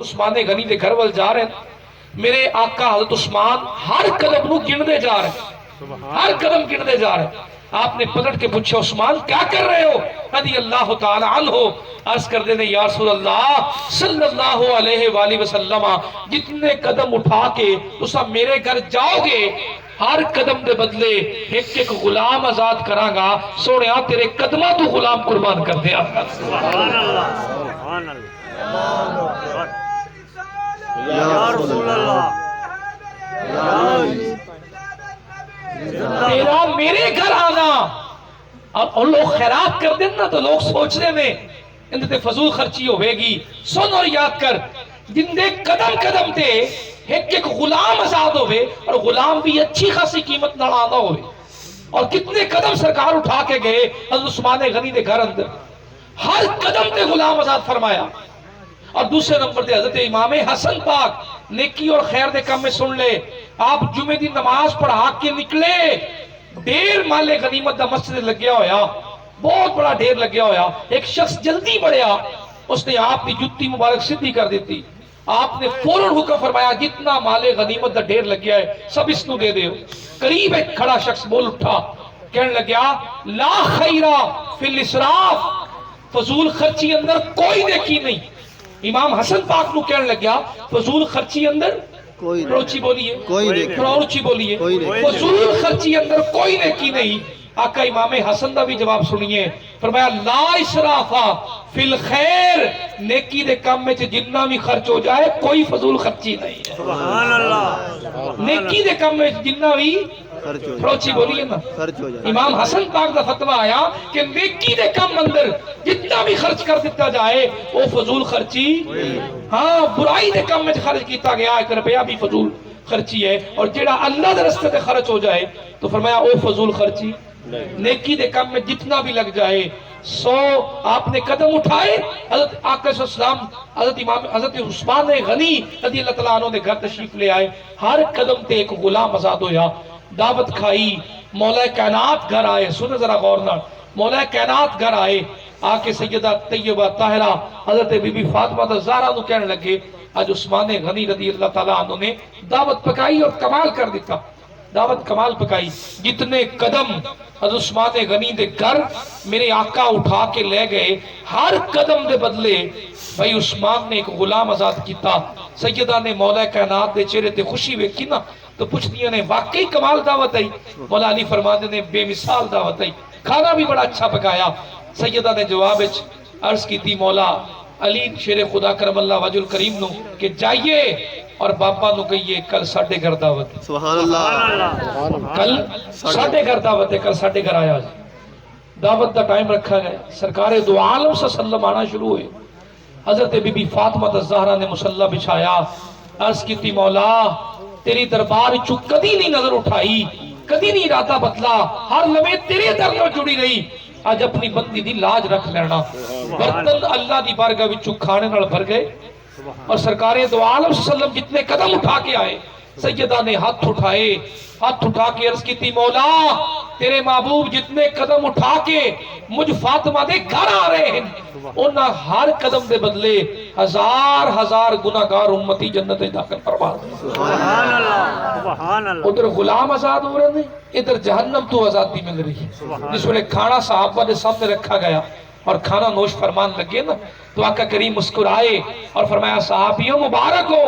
عثمان غنی دے گھر وال جا رہے ہیں، میرے آقا حضرت عثمان ہر قدم نو گن دے جا رہے ہیں، ہر قدم گن دے جا رہے ہیں۔ آپ نے پلٹ کے پوچھا عثمان کیا کر رہے ہو؟ رضی اللہ تعالی عنہ عرض کر دینے یا رسول اللہ صلی اللہ علیہ وآلہ وسلم جتنے قدم اٹھا کے تسا میرے گھر جاؤ گے ہر قدم دے بدلے ایک ایک غلام آزاد کراں گا، سوڑیا تیرے قدمہ تو غلام قربان کر دیا۔ سبحان اللہ سبحان اللہ یا رسول اللہ تیرا میرے گھر آنا اور لوگ خیرات کر دیں نا تو لوگ سوچنے میں اندھے فضول خرچی ہوئے گی۔ سن اور یاد کر جن دے قدم قدم تے ایک ایک غلام آزاد ہوئے اور غلام بھی اچھی خاصی قیمت نہ آنا ہوئے، اور کتنے قدم سرکار اٹھا کے گئے حضرت عثمان غنی دے گھر اندر، ہر قدم تے غلام آزاد فرمایا۔ اور دوسرے نمبر تے حضرت امام حسن پاک نیکی اور خیر دے کام میں سن لے، آپ جمعے دی نماز پڑھا کے نکلے، ڈیر مال غنیمت دا مسجد لگیا ہویا، بہت بڑا ڈیر لگیا ہویا، ایک شخص جلدی بڑھیا، اس نے آپ کی جتی مبارک سدھی کر دیتی، آپ نے فوراً حکم فرمایا جتنا مال غنیمت دا ڈیر لگیا ہے سب اس نو دے دے۔ قریب ایک کھڑا شخص بول اٹھا، کہنے لگیا لا خیرہ فی الاسراف، فضول خرچی اندر کوئی نیکی نہیں۔ امام حسن پاک نو کہنے لگیا فضول خرچی اندر روچی بولیے، روچی بولیے، فضول خرچی اندر کوئی نیکی نہیں۔ آقا امام حسن دا بھی جواب سنیے، فرمایا لا اسرافا فی الخیر، نیکی دے کام میں جتنا بھی خرچ ہو جائے کوئی فضول خرچی نہیں ہے۔ سبحان اللہ نیکی دے کام میں جتنا بھی روچی بولیے نا، امام حسن پاک دا فتوہ آیا کہ نیکی دے کام اندر جتنا بھی خرچ کر دیتا جائے وہ فضول خرچی، ہاں برائی دے کام میں خرچ کیتا گیا 1 روپیہ بھی فضول خرچی ہے، اور جیڑا اللہ دے رستے تے خرچ ہو جائے تو فرمایا وہ فضول خرچی۔ نیکی دے کام میں جتنا بھی لگ جائے 100 آپ نے قدم اٹھائے، حضرت آقا صلی اللہ علیہ وسلم حضرت عثمان غنی رضی اللہ تعالیٰ عنہ نے گھر تشریف لے آئے، ہر قدم تے ایک غلام آزاد ہویا، دعوت کھائی، مولا کائنات گھر آئے، سنیں ذرا غور نال، مولا کائنات گھر آئے، آکے سیدہ طیبہ طاہرہ حضرت بی بی فاطمہ زہرا نو کہنے لگے آج عثمان غنی رضی اللہ تعالیٰ عنہ نے دعوت پکائی اور کمال کر دیتا، دعوت کمال پکائی، جتنے قدم حضرت عثمان غنی دے گھر میرے آقا اٹھا کے لے گئے، ہر قدم دے بدلے بھائی عثمان نے ایک غلام آزاد کیتا۔ سیدہ نے مولا کائنات دے چہرے تے خوشی ویکھی نا تو پوچھدیاں نے واقعی کمال دعوت آئی؟ مولا علی فرماندے نے بے مثال دعوت آئی، کھانا بھی بڑا اچھا پکایا۔ سیدہ نے جواب عرض کی تھی مولا علی شیر خدا کرم اللہ وجہ الکریم نو کہ جائیے اور بابا نو کہیے کل ساڑھے گھر دعوت ہے، سبحان اللہ کل ساڑھے گھر دعوت ہے، کل ساڑھے گھر آیا جائے۔ دعوت دا ٹائم رکھا گیا، سرکار دو عالم صلی اللہ علیہ وسلم آنا شروع ہوئے، حضرت بی بی فاطمہ زہرا نے مصلی بچھایا، عرض کی تھی مولا تیری دربار چو کدی نہیں نظر اٹھائی، کدی نہیں ارادہ بدلا، ہر لمحے تیرے در میں جڑی رہی، آج اپنی بندی دی لاج رکھ لینا۔ برتن اللہ دی بارگاہ وچوں کھانے نال بھر گئے، اور سرکار دو عالم صلی اللہ علیہ وسلم جتنے قدم اٹھا کے آئے، سیدہ نے ہاتھ اٹھائے، ہاتھ اٹھا کے عرض کی تھی مولا تیرے محبوب جتنے قدم اٹھا کے مجھ فاطمہ دے گھر آ رہے ہیں، انہاں ہر قدم دے بدلے ہزار ہزار گناہگار امتی جنت داخل فرما دے۔ سبحان اللہ سبحان اللہ ادھر غلام آزاد ہو رہے ہیں، ادھر جہنم تو آزادی مل رہی ہے۔ جس ویلے کھانا صحابہ دے سامنے رکھا گیا اور کھانا نوش فرمان لگے نا تو آقا کریم مسکرائے اور فرمایا صحابیوں مبارک ہو،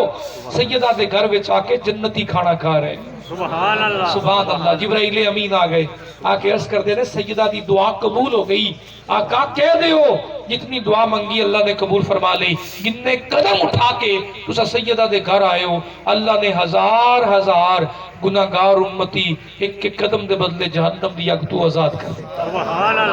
سیدہ دے گھر وچ آ کے جنتی کھانا کھا رہے ہیں۔ سبحان اللہ سبحان اللہ۔ جبرائیل امین آ گئے، آکے عرض کر دے رہے سیدہ دی دعا قبول ہو گئی، آقا کہہ دے ہو جتنی دعا منگی اللہ نے قبول فرما لی، جتنے قدم اٹھا کے تسا سیدہ دے گھر آئے ہو اللہ نے ہزار ہزار گناہگار امتی ایک قدم دے بدلے جہنم دی اگ تو آزاد کر دے۔ سبحان اللہ